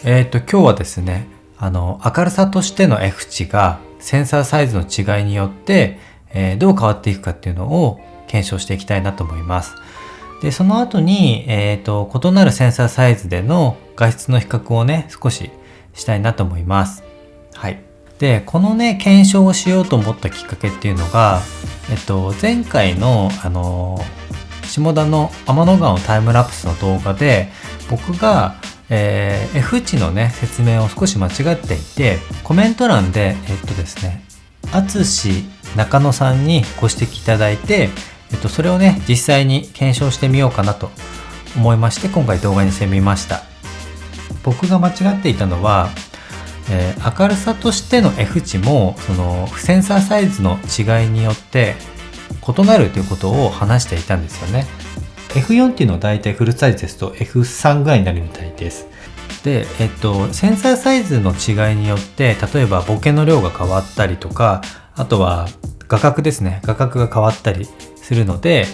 今日はですね、明るさとしての F 値がセンサーサイズの違いによって、どう変わっていくかっていうのを検証していきたいなと思います。で、その後に、異なるセンサーサイズでの画質の比較をね、少ししたいなと思います。はい。で、このね、検証をしようと思ったきっかけっていうのが、前回の、下田の天の川のタイムラプスの動画で、僕がF 値のね説明を少し間違っていて、コメント欄でですね、淳中野さんにご指摘いただいて、それをね実際に検証してみようかなと思いまして、今回動画にしてみました。僕が間違っていたのは、明るさとしての F 値もそのセンサーサイズの違いによって異なるということを話していたんですよね。F4 っていうのはだいたいフルサイズですと F3 ぐらいになるみたいです。で、センサーサイズの違いによって、例えばボケの量が変わったりとか、あとは画角ですね、画角が変わったりするので、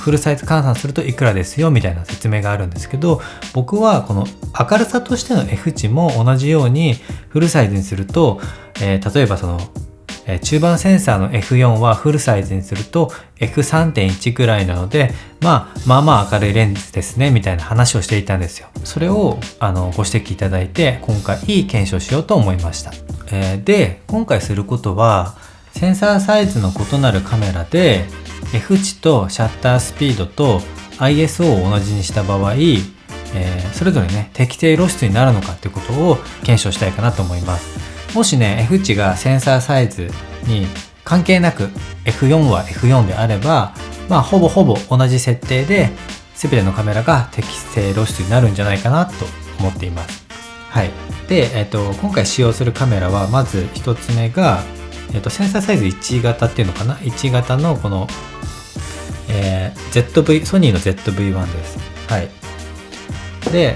フルサイズ換算するといくらですよみたいな説明があるんですけど、僕はこの明るさとしての F 値も同じようにフルサイズにすると、例えばその中盤センサーの F4 はフルサイズにすると F3.1 くらいなので、まあ明るいレンズですねみたいな話をしていたんですよ。それをご指摘いただいて、今回検証しようと思いました。で、今回することは、センサーサイズの異なるカメラで F 値とシャッタースピードと ISO を同じにした場合、それぞれね適正露出になるのかっていうことを検証したいかなと思います。もしね F 値がセンサーサイズに関係なく F4 は F4 であれば、ほぼ同じ設定で全てのカメラが適正露出になるんじゃないかなと思っています。はい。で、今回使用するカメラは、まず一つ目が、センサーサイズ1型っていうのかな、1型のこの、ソニーの ZV-1 です。はい。で、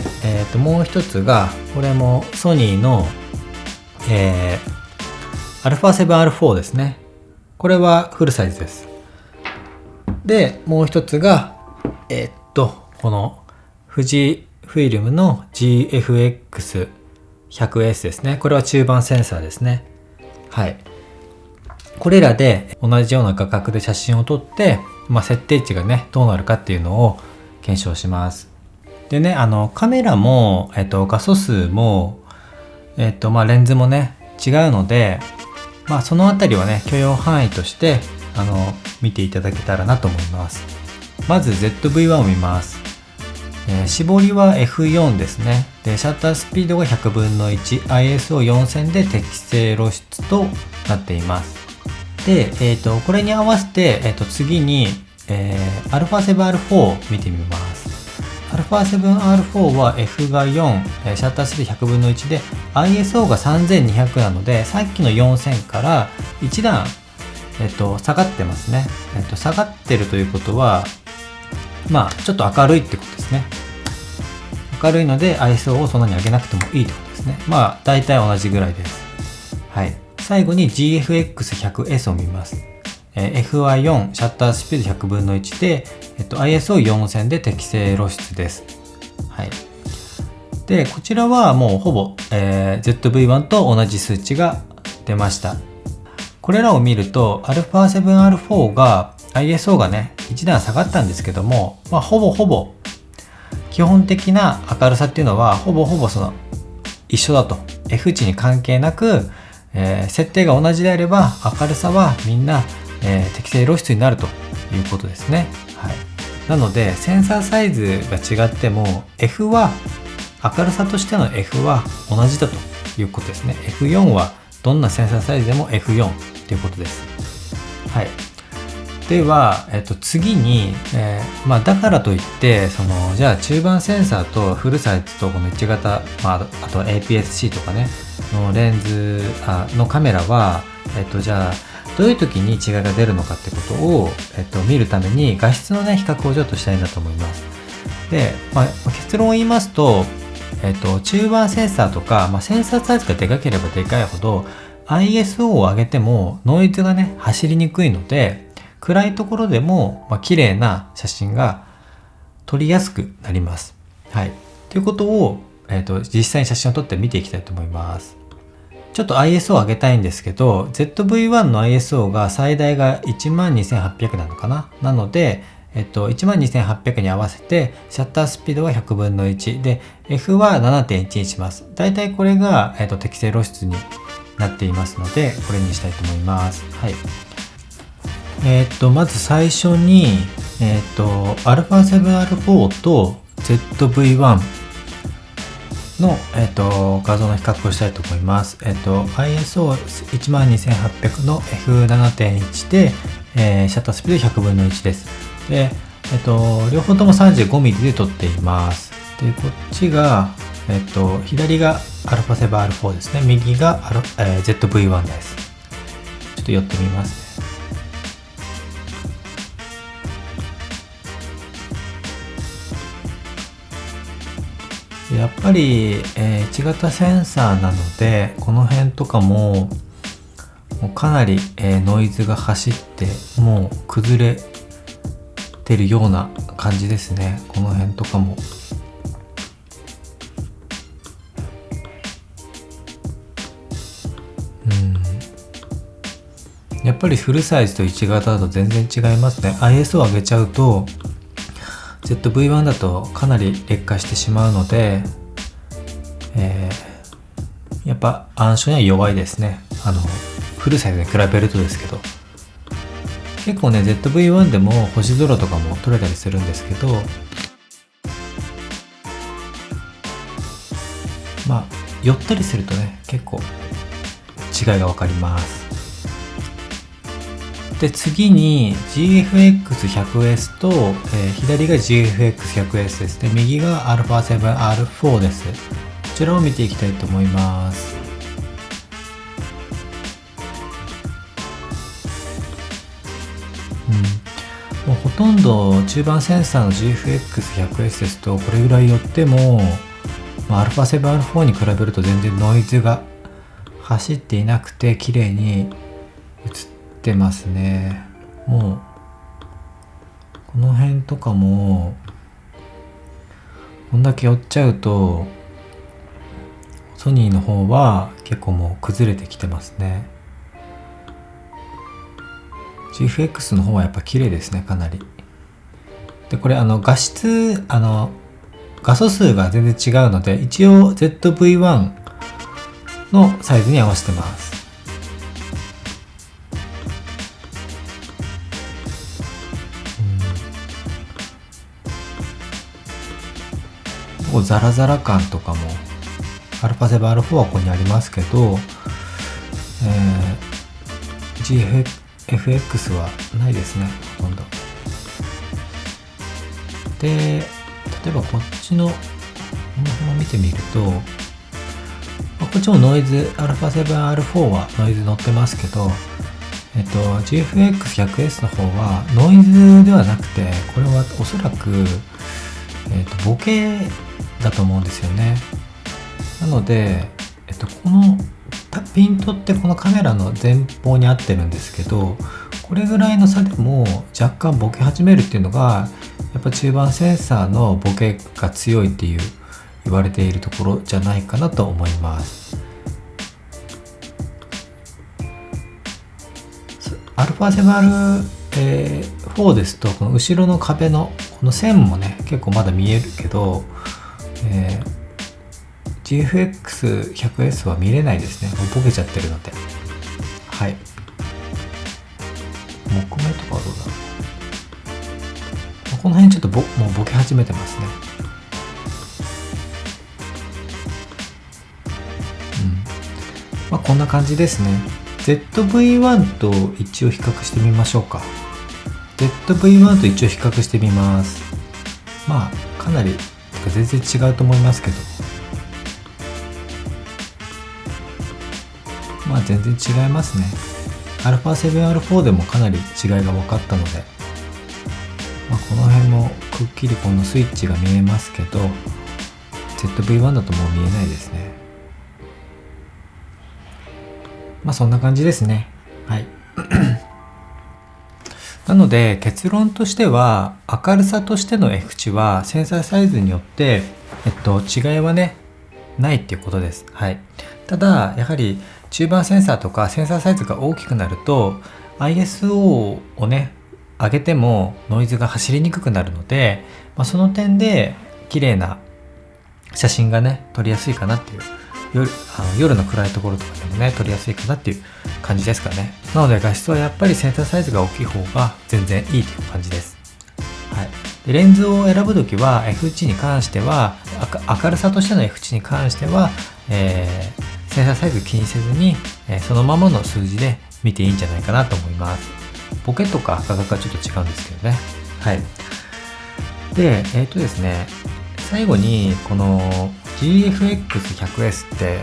もう一つが、これもソニーのα7R4 ですね。これはフルサイズです。で、もう一つが、この富士フイルムの GFX100S ですね。これは中盤センサーですね。はい。これらで同じような画角で写真を撮って、設定値がね、どうなるかっていうのを検証します。でね、カメラも、画素数も、レンズもね違うので、そのあたりはね許容範囲として見ていただけたらなと思います。まず ZV-1 を見ます。絞りは F4 ですね。でシャッタースピードが100分の 1、ISO4000 で適正露出となっています。で、これに合わせて、次に、α7R4 を見てみます。α7R4 は F が4、シャッタースピード100分の1で ISO が3200なので、さっきの4000から1段、下がってますね。下がってるということは、ちょっと明るいってことですね。明るいので ISO をそんなに上げなくてもいいってことですね。大体同じぐらいです。はい。最後に GFX100S を見ます。F は4、シャッタースピード100分の1で、ISO4000 で適正露出です。はい。で、こちらはもうほぼ、ZV-1 と同じ数値が出ました。これらを見ると、α7R4 が ISO がね、1段下がったんですけども、ほぼ基本的な明るさっていうのはほぼその一緒だと。F 値に関係なく、設定が同じであれば明るさはみんな適正露出になるということですね。はい。なのでセンサーサイズが違っても F は明るさとしての F は同じだということですね。F4 はどんなセンサーサイズでも F4 ということです。はい。では、次に、だからといってじゃあ中盤センサーとフルサイズとこの1型、あとは APS-C とかねのレンズのカメラは、じゃあどういう時に違いが出るのかってことを、見るために画質のね比較をちょっとしたいなと思います。で、結論を言いますと、中盤センサーとか、センサーサイズがでかければでかいほど ISO を上げてもノイズがね走りにくいので、暗いところでも、綺麗な写真が撮りやすくなります。はい。ということを実際に写真を撮って見ていきたいと思います。ちょっと ISO を上げたいんですけど、ZV-1 の ISO が最大が12800なのかな。なので、12800に合わせてシャッタースピードは100分の1で F は 7.1 にします。だいたいこれが、適正露出になっていますので、これにしたいと思います。はい。まず最初にα7R4 と ZV-1 の、画像の比較をしたいと思います。ISO12800 の F7.1 で、シャッタースピード100分の1です。で、両方とも 35mm で撮っています。で、こっちが、左が α7R4 ですね。右が、ZV-1 です。ちょっと寄ってみますね。やっぱり、1型センサーなので、この辺とかもうかなり、ノイズが走ってもう崩れてるような感じですね。この辺とかもやっぱりフルサイズと1型だと全然違いますね。 ISO を上げちゃうとZV-1 だとかなり劣化してしまうので、やっぱ暗所には弱いですね。フルサイズに比べるとですけど、結構ね ZV-1 でも星空とかも撮れたりするんですけど、まあ寄ったりするとね結構違いが分かります。で次に GFX100S と、左が GFX100S ですね。右が α7R4 です。こちらを見ていきたいと思います。もうほとんど中盤センサーの GFX100S ですとこれぐらい寄っても、α7R4 に比べると全然ノイズが走っていなくて綺麗に映ってますね。もうこの辺とかもこんだけ寄っちゃうとソニーの方は結構もう崩れてきてますね。 GFX の方はやっぱ綺麗ですね、かなり。でこれ画質画素数が全然違うので一応 ZV-1 のサイズに合わせてます。ザラザラ感とかも α7R4 はここにありますけど、GFX はないですね、ほとんど。で例えばこっちのこの辺を見てみると、こっちもノイズ α7R4 はノイズ乗ってますけど、GFX100S の方はノイズではなくて、これはおそらく、ボケだと思うんですよね。なので、このピントってこのカメラの前方に合ってるんですけど、これぐらいの差でも若干ボケ始めるっていうのがやっぱ中盤センサーのボケが強いっていう言われているところじゃないかなと思います。α7R4 ですとこの後ろの壁のこの線もね結構まだ見えるけど、GFX100S は見れないですね。もうボケちゃってるので。はい。木目とかはどうだろう。この辺ちょっともうボケ始めてますね。こんな感じですね。ZV-1 と一応比較してみましょうか。ZV-1 と一応比較してみます。かなり全然違うと思いますけど、全然違いますね。α7R4 でもかなり違いが分かったので、この辺もくっきりこのスイッチが見えますけど、ZV-1 だともう見えないですね。そんな感じですね。はい。なので結論としては、明るさとしての F 値はセンサーサイズによって、違いはねないっていうことです。はい。ただやはり中盤センサーとかセンサーサイズが大きくなると ISO をね上げてもノイズが走りにくくなるので、その点で綺麗な写真がね撮りやすいかなっていう、夜の暗いところとかでもね撮りやすいかなっていう感じですかね。なので画質はやっぱりセンサーサイズが大きい方が全然いいという感じです。はい。でレンズを選ぶときは F 値に関しては明るさとしての F 値に関しては、センサーサイズ気にせずに、そのままの数字で見ていいんじゃないかなと思います。ボケとか画角はちょっと違うんですけどね。はい。で、ですね、最後にこの GFX100S って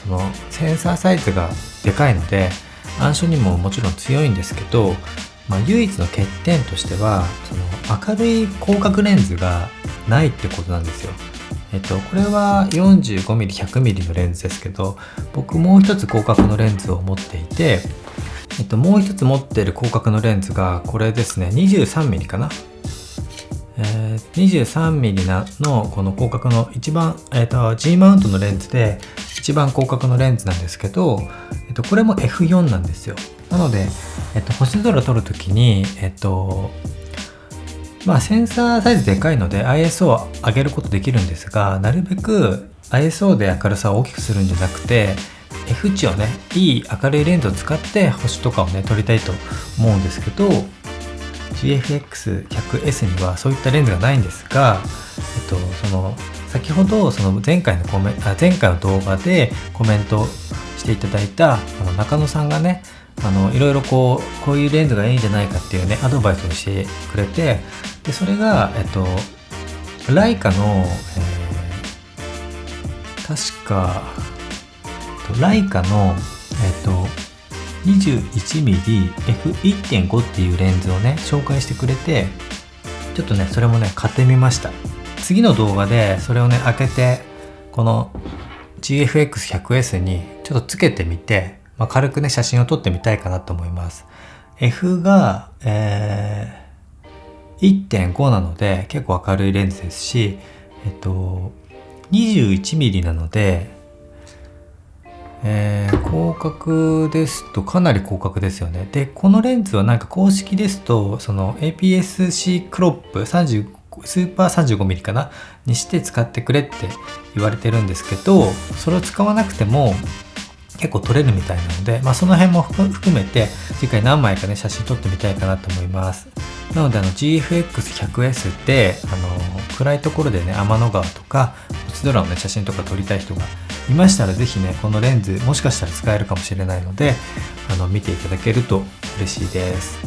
そのセンサーサイズがでかいので暗証にももちろん強いんですけど、唯一の欠点としてはその明るい広角レンズがないってことなんですよ。これは 45mm、100mm のレンズですけど、僕もう一つ広角のレンズを持っていて、もう一つ持っている広角のレンズがこれですね、23mm かな。23mm のこの広角の一番、G マウントのレンズで一番広角のレンズなんですけど、これも F4 なんですよ。なので、星空を撮るときに、センサーサイズでかいので ISO を上げることできるんですが、なるべく ISO で明るさを大きくするんじゃなくて F 値をね、いい明るいレンズを使って星とかをね撮りたいと思うんですけど、GFX100S にはそういったレンズがないんですが、先ほどその前回の動画でコメントしていただいた中野さんがね、いろいろこういうレンズがいいんじゃないかっていうねアドバイスをしてくれて、でそれがライカの、確かライカの21mmF1.5 っていうレンズをね紹介してくれて、ちょっとねそれもね買ってみました。次の動画でそれをね開けてこの GFX100S にちょっとつけてみて、軽くね写真を撮ってみたいかなと思います。F が、1.5 なので結構明るいレンズですし、21mm なので、広角ですとかなり広角ですよね。でこのレンズはなんか公式ですとその APS-C クロップスーパー 35mm かなにして使ってくれって言われてるんですけど、それを使わなくても結構撮れるみたいなので、その辺も含めて次回何枚かね写真撮ってみたいかなと思います。なのでGFX100S って暗いところでね天の川とか星空のね写真とか撮りたい人がいましたら、ぜひねこのレンズもしかしたら使えるかもしれないので見ていただけると嬉しいです。